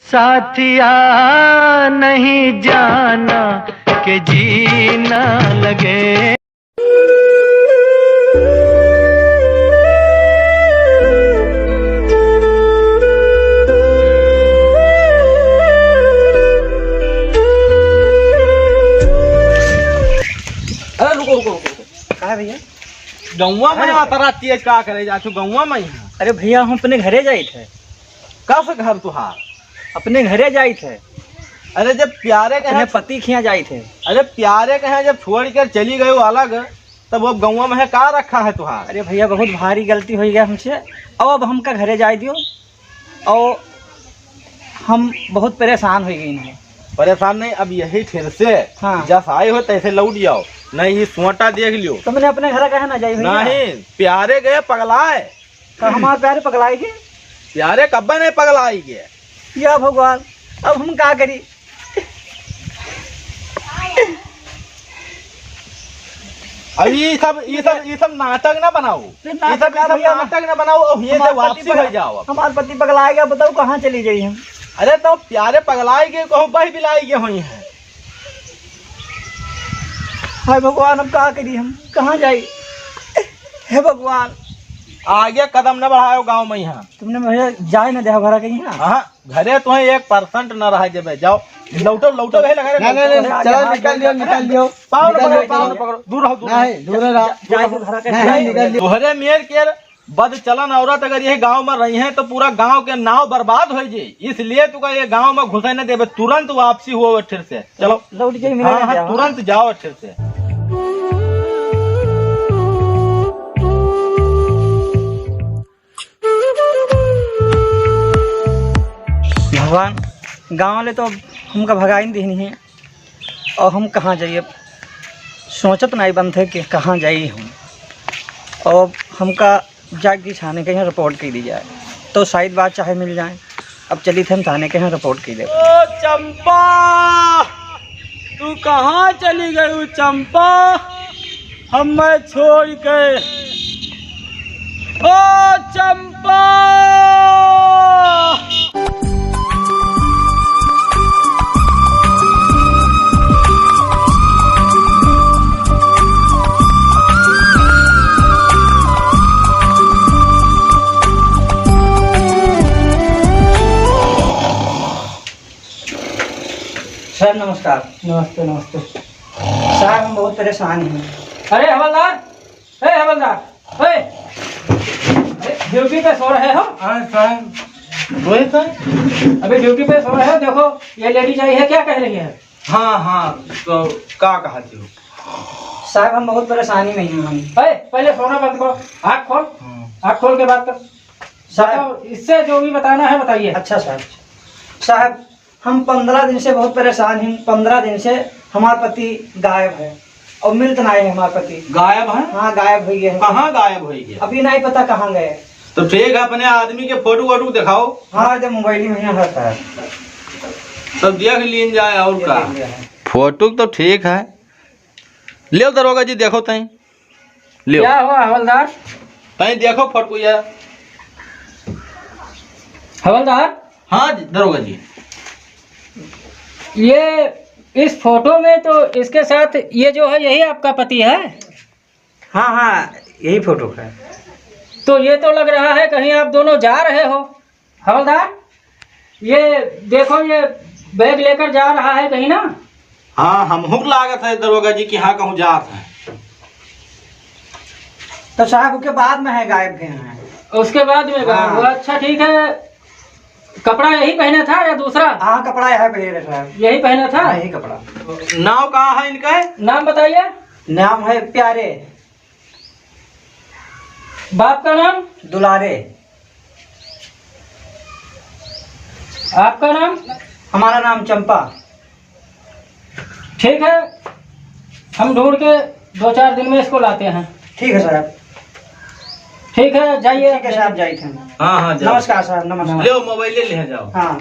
साथिया नहीं जाना कि जीना लगे। अरे रुको रुको रुको, कहा भैया? गौवा में आता रहती है, क्या करे जाछू गौवा में यहाँ? अरे भैया हम अपने घरे जाए थे। का से घर तुहार? अपने घरे जाए थे। अरे जब प्यारे के अपने यहाँ, पति खिया जाए थे। अरे प्यारे के यहाँ जब छोड़ कर चली गई अलग, तब वो गौवा में है का रखा है तुहार? अरे भैया बहुत भारी गलती हो गया हमसे। अब हमका घरे जाए दियो। और हम बहुत परेशान हो गई हैं। परेशान नहीं, अब यही फिर से हाँ। जब आए हो तैसे लौट जाओ, नहीं ये सोटा देख लियो। तो मैंने अपने घर कहा ना जाए भैया। नहीं, प्यारे गए पगलाए। तो हमारे प्यारे पगलाएगी। प्यारे कब्बे नहीं पगलाई गए। या भगवान, अब हम क्या करी? अब ये सब नाटक ना बनाओ। फिर ये नाटक सब नाटक ना बनाओ और ये से वापसी हो जाओ। अब हमारे पति पगलाएगा, बताओ कहाँ चली गई हम? अरे तो प्यारे पगलाई के कहूँ बही बिलाई के हुई है। हाय भगवान, अब क्या करी हम? कहाँ जाए? हे भगवान, आगे कदम न बढ़ाओ गांव में यहाँ। तुमने भैया जाए ना देहा भरा कहीं ना। हाँ, घरे तुम्हें 1% न रहा जब जाओ। लौटो लौटो वही लगा चलो निकल लियो। पाँव न पकड़ो, पाँव न पकड़ो, दूर रहो, दूर रहो। तोहरे मेर के बद चलन औरत अगर ये गांव में रही है तो पूरा गांव के नाव बर्बाद हो जाए। इसलिए तुका ये गांव में घुसे न देवे, तुरंत वापसी हो फिर से। चलो लौट जाइए। हाँ हाँ, तुरंत जाओ फिर से। भगवान, गांव वाले तो हमका भगाई नहीं है। और हम कहाँ जाइए? सोचत नहीं बन थे कि कहाँ जाइए हम। और हमका जाके थाने के यहाँ रिपोर्ट की दी जाए तो शायद बात चाहे मिल जाए। अब चली थे हम थाने के यहाँ रिपोर्ट की दे। ओ चंपा, तू कहाँ चली गई चंपा? हमें छोड़ के। ओ चंपा, सर नमस्कार। नमस्ते नमस्ते। साहब हम बहुत परेशान हैं। अरे हवलदार, हे हवलदार, हे ड्यूटी पे सो रहे हो? अभी ड्यूटी पे सो रहे हो। देखो ये लेडीज आई है, क्या कह रही है? हाँ हाँ, तो क्या कहा थी? साहब हम बहुत परेशानी में हैं हम। हे पहले सोना बंद करो, आँख खोल, आँख खोल के बात कर। साहब इससे जो भी बताना है बताइए। अच्छा साहब। साहब हम 15 दिन से बहुत परेशान हैं। 15 दिन से हमारा पति गायब है और मिलत नहीं है। हमारा पति गायब है? हाँ गायब हो गए हैं। कहाँ गायब हो गया? अभी नहीं पता कहाँ गए। तो ठीक है, अपने आदमी के फोटो वोटो दिखाओ। हाँ जब मोबाइल में यहाँ रहता है। सब देख लीन जाए और का। फोटो तो ठीक है, ले दरोगा जी देखो तई। ले क्या हुआ हवलदार? तई देखो फोटो यार। हवलदार, हाँ जी दरोगा जी। ये इस फोटो में तो इसके साथ ये जो है यही आपका पति है? हाँ हाँ यही फोटो है। तो ये तो लग रहा है कहीं आप दोनों जा रहे हो। हवलदार, ये देखो ये बैग लेकर जा रहा है कहीं ना। हाँ, हम हुक लागत है दरोगा जी कि हाँ कहूँ जात है। तो साहब उसके बाद में है गायब गए हैं। उसके बाद में गायब हुआ। अच्छा ठीक है, कपड़ा यही पहना था या दूसरा? हाँ कपड़ा यह पहले साहब। यही पहना था। हाँ, यही कपड़ा। नाव कहाँ है इनका? नाम बताइए। नाम है प्यारे। बाप का नाम? दुलारे। आपका नाम? हमारा नाम चंपा। ठीक है, हम ढूंढ के 2-4 दिन में इसको लाते हैं। ठीक है साहब। ठीक है, जाइए। ठीक है साहब, जाइए थे। हाँ हाँ जाओ। नमस्कार साहब, नमस्कार। ले मोबाइल ले जाओ। हाँ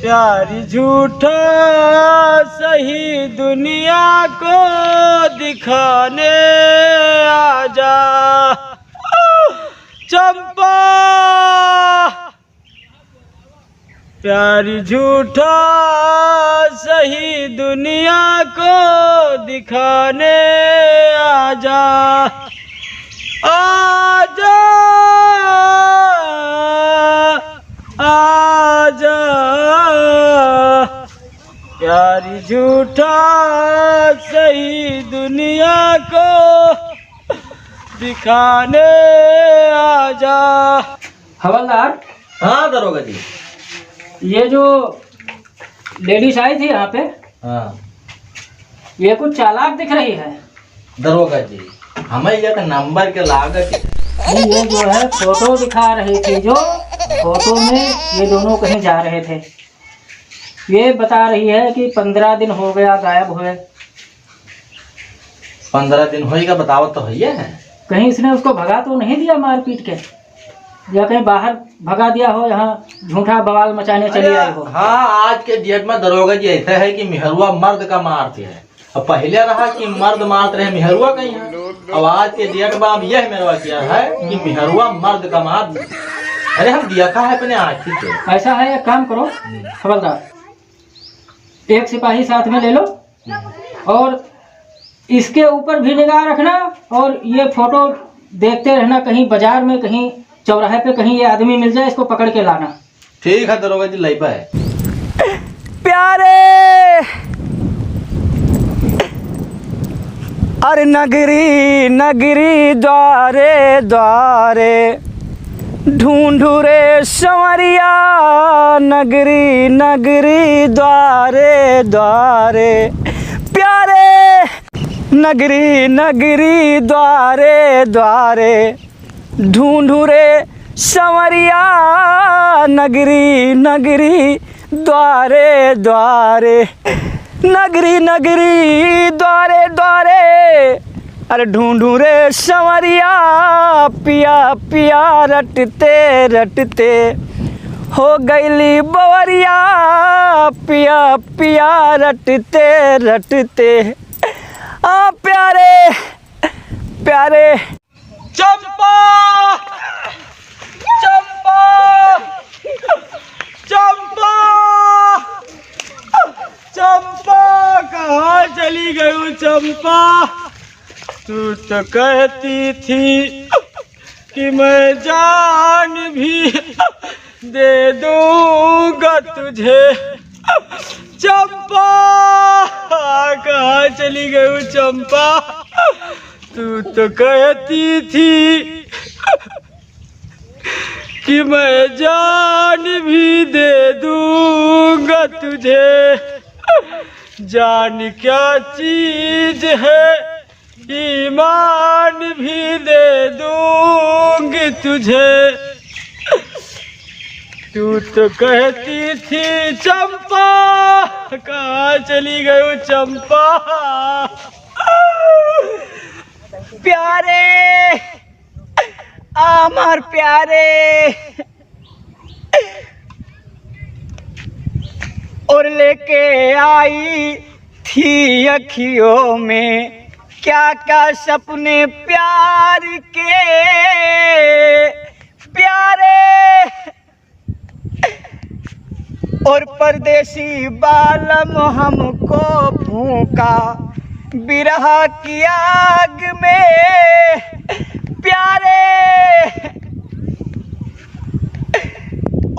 प्यारी झूठा सही दुनिया को दिखाने आजा चंपा। प्यार झूठा सही दुनिया को दिखाने आजा आजा आजा, प्यार झूठा सही दुनिया को दिखाने आजा। हवलदार, हाँ दरोगा जी। ये जो लेडीज आई थी यहाँ पे, हाँ ये कुछ चालाक दिख रही है। दरोगा जी, हमें एक नंबर के लागत नहीं, ये जो है फोटो दिखा रही थी, जो फोटो में ये दोनों कहीं जा रहे थे। ये बता रही है कि 15 दिन हो गया गायब हुए। 15 दिन होएगा, बताओ तो है। कहीं इसने उसको भगा तो नहीं दिया मार पीट के, या कहीं बाहर भगा दिया हो, यहाँ झूठा बवाल मचाने चली आई हो। हाँ, आज के डेट में दरोगा जी ऐसा है कि मेहरुआ मर्द का मारते हैं। अब पहले रहा कि मर्द मारते रहे, मेहरुआ कहीं है। अब आज के डेट में अब यह मेहरुआ किया है कि मेहरुआ मर्द का मार। अरे हम देखा है अपने आँखी से। ऐसा है, एक काम करो हवलदार, एक सिपाही साथ में ले लो और इसके ऊपर भी निगाह रखना, और ये फोटो देखते रहना, कहीं बाजार में, कहीं चौराहे पे कहीं ये आदमी मिल जाए, इसको पकड़ के लाना। ठीक है दरोगा जी, लाई है। प्यारे अरे नगरी नगरी द्वारे द्वारे ढूंढू रे संवरिया, नगरी नगरी द्वारे द्वारे प्यारे, नगरी नगरी द्वारे द्वारे ढूंढू रे संवरिया, नगरी नगरी द्वारे द्वारे, नगरी नगरी द्वारे द्वारे अरे ढूंढू रे संवरिया, पिया पिया रटते रटते हो गईली बवरिया, पिया पिया रटते रटते आ प्यारे प्यारे। चंपा चंपा चंपा चंपा, कहाँ चली गई चंपा? तू तो कहती थी कि मैं जान भी दे दूंगा तुझे। चंपा कहाँ चली गई चंपा? तू तो कहती थी कि मैं जान भी दे दूंगा तुझे। जान क्या चीज है, ईमान भी दे दूंगी तुझे। तू तो कहती थी चंपा, कहाँ चली गई चंपा? प्यारे आमार प्यारे, और लेके आई थी अखियों में क्या क्या सपने प्यार के, प्यारे और परदेसी बालम हमको फूंका बिरह की आग में, प्यारे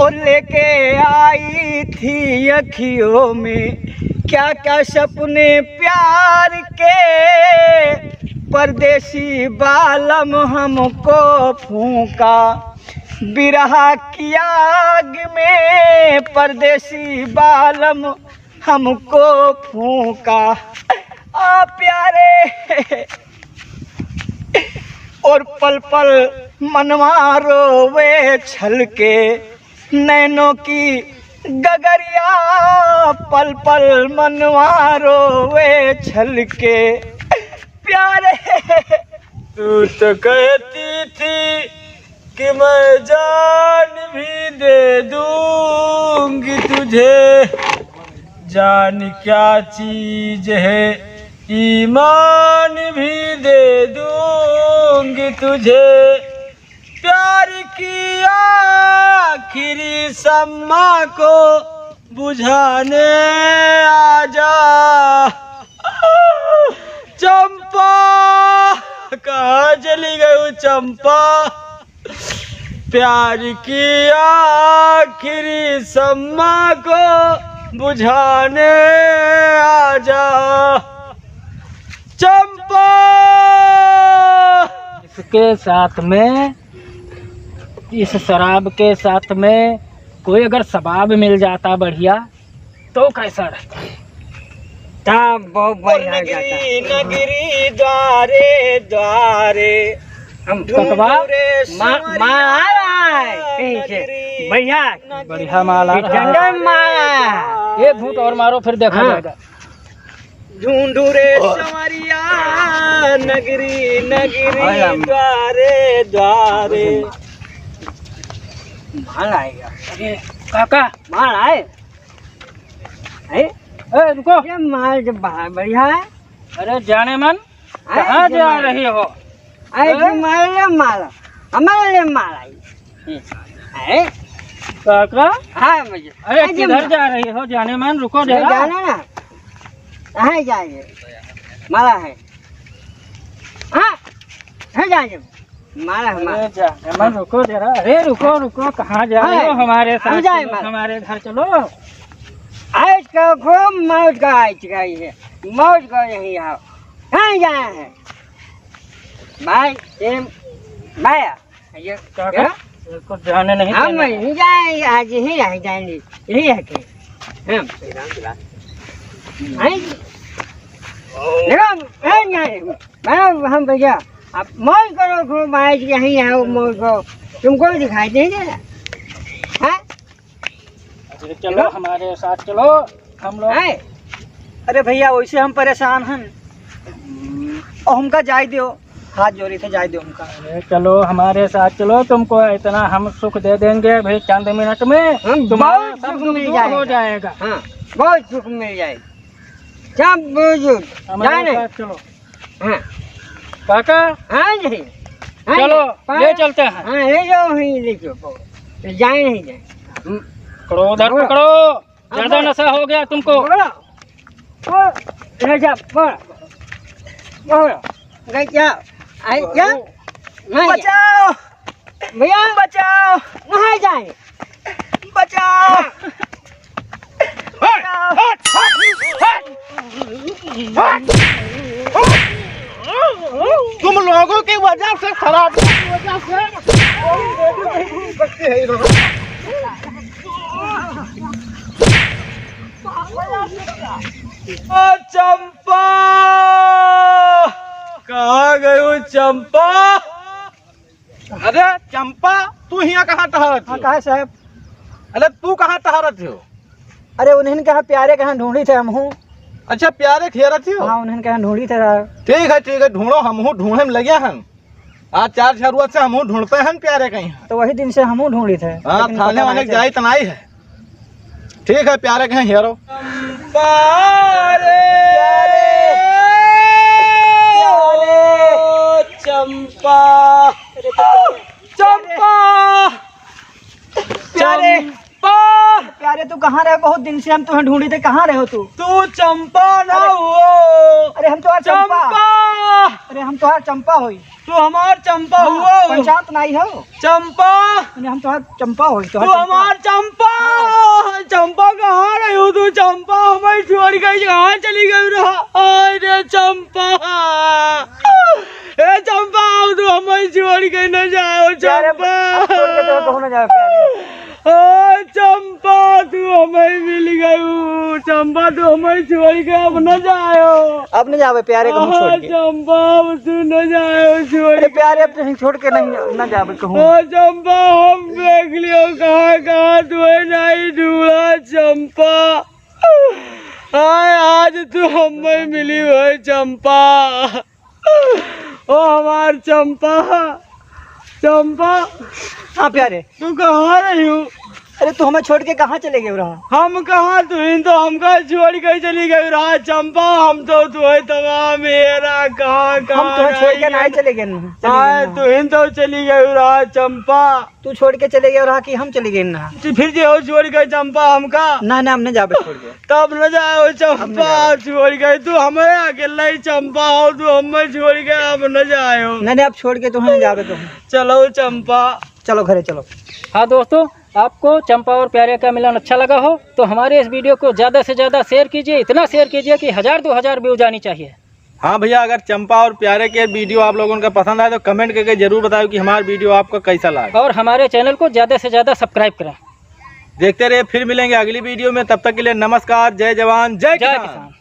और लेके आई थी अखियों में क्या क्या सपने प्यार के, परदेसी बालम हमको फूंका बिरह की आग में, परदेसी बालम हमको फूंका आ प्यारे। और पल पल मनवा रोवे छल के नैनों की गगरिया, पल पल मनवा रोवे छल के, प्यारे। तू तो कहती थी कि मैं जान भी दे दूंगी तुझे। जान क्या चीज है, ईमान भी दे दूंगी तुझे। प्यार की आखिरी सम्मा को बुझाने आजा। चंपा कहाँ चली गई चंपा, प्यार की आखिरी सम्मा को बुझाने आजा। चंपा इसके साथ में, इस शराब के साथ में कोई अगर शबाब मिल जाता बढ़िया तो कैसा रहता? बहुत बढ़िया नगरी नगरी द्वारे द्वारे हम कटवा भैया बढ़िया माल आ रहा है। एक घूंट और मारो फिर देखा जाएगा। ढूंढू रे संवरिया नगरी नगरी द्वारे द्वारे। माल आएगा। अरे काका माल आए। रुको, ये माल जो बढ़िया है। अरे जाने मन कहाँ जा रही हो? माल माल हमारे लिए माल आई। काका हाँ मुझे। अरे किधर जा रही हो जाने मन? रुको जरा। जाना ना, कहाँ जाएंगे? माला है। हाँ है जाएंगे माला हमारा। अरे जाने मन रुको जरा। अरे रुको रुको, कहाँ जा रही हो? हमारे साथ चलो, हमारे घर चलो। आज का खूब मौज का आज गई है, मौज का यही आओ। कहाँ जाना है भाई? माया ये काका को जाने नहीं हम देना। नहीं जाएंगे, आज ही रह जाएंगे, यही है कि हम देखो हम भैया आप मौज करो खूब, आज यहीं आओ मौज करो, तुमको दिखाई नहीं दे रहा? अरे चलो हमारे साथ चलो हम लोग। अरे भैया वैसे हम परेशान हैं और हमका जाय दो, हाथ जोड़ी थे जाय दो हमका। अरे चलो हमारे साथ चलो, तुमको इतना हम सुख दे देंगे भाई, चंद मिनट में तुम्हारा बहुत सब सुख दुख मिल दूर हो जाएगा। जाएगा। हाँ बहुत सुख मिल जाएगा, सब बुजुर्ग हमारे जाने। साथ चलो हाँ काका, हाँ जी चलो ले चलते हैं। हाँ ले जाओ, वहीं ले जाओ, जाए नहीं जाए। पकड़ो उधर पकड़ो, ज्यादा नशा हो गया तुमको। ले जा बचाओ भैया, बचाओ, वहाँ जाए, बचाओ। तुम लोगों की वजह से खराब की वजह चंपा कहाँ गई चंपा? अरे चंपा, तू यहाँ कहाँ टहरत हो? कहा साहब? अरे तू कहाँ टहरत हो? अरे उन्हें कहा प्यारे कहाँ ढूंढी थे हम हूँ। अच्छा प्यारे खेरत हो? हाँ उन्हें कहा ढूंढी थे। ठीक है ढूंढो, हम ढूंढे में लगे हैं। आज 4 जरूरत से हम ढूंढते हैं प्यारे कहीं। तो वही दिन से हम ढूंढी थे। हाँ थाने वाले जाए तनाई है। ठीक है प्यारे कहीं हेरो। चंपा चंपा प्यारे प्यारे तू कहाँ रहे? बहुत दिन से हम तुम्हें ढूंढी थे, कहाँ रहे हो तू? तू चंपा ना हो। अरे हम तुम्हार चंपा। अरे हम तुम्हार चंपा हुई। तू हमार चंपा हुआ। पंचायत नहीं हो चंपा। हम तुम्हार चंपा हुई। तू हमार चंपा। चंपा कहाँ रही हो तू? चंपा हमें छोड़ गई, कहाँ चली गई रहा? अरे चंपा, ए चंपा तू हमें छोड़ के न जाओ चंपा। चंपा तू हमें मिल गई, चंपा तू हमें छोड़ के अब न जाओ। अब न जावे प्यारे को छोड़ के। चंपा अब तू न जाओ छोड़। प्यारे अब तुम छोड़ के नहीं न जावे कहूँ। चंपा हम देख लियो कहाँ कहाँ तुम्हें नहीं ढूंढा चंपा। आज तू हमें मिली हुई चंपा। ओ हमार चंपा, चंपा। हाँ प्यारे तू कहाँ रही हो? अरे तू हमें छोड़ के कहाँ चले गए रहा? हम कहाँ, तू ही तो हमका छोड़ के चली गई रहा चंपा। हम तो तुम्हें तमाम मेरा कहाँ हम तुम्हें छोड़ के नहीं चले गए तू ही तो चली गई रहा चंपा। तू छोड़ के चले गए रहा कि हम चले गए ना? फिर जो छोड़ गई चंपा हमका। ना ना हमने जाबे छोड़ गए। तब न जाओ चंपा, छोड़ गई तू हमें अकेला ही चंपा हो, तू हमें छोड़ के अब न जाओ। नहीं अब छोड़ के तुम्हें जाबे तो। चलो चंपा, चलो घरे चलो। हाँ दोस्तों, आपको चंपा और प्यारे का मिलन अच्छा लगा हो तो हमारे इस वीडियो को ज़्यादा से ज़्यादा शेयर कीजिए, इतना शेयर कीजिए कि 1000-2000 व्यूज आनी चाहिए। हाँ भैया, अगर चंपा और प्यारे के वीडियो आप लोगों को पसंद आए तो कमेंट करके जरूर बताओ कि हमारा वीडियो आपको कैसा लगा। और हमारे चैनल को ज़्यादा से ज़्यादा सब्सक्राइब करें। देखते रहिए, फिर मिलेंगे अगली वीडियो में। तब तक के लिए नमस्कार, जय जवान जय किसान।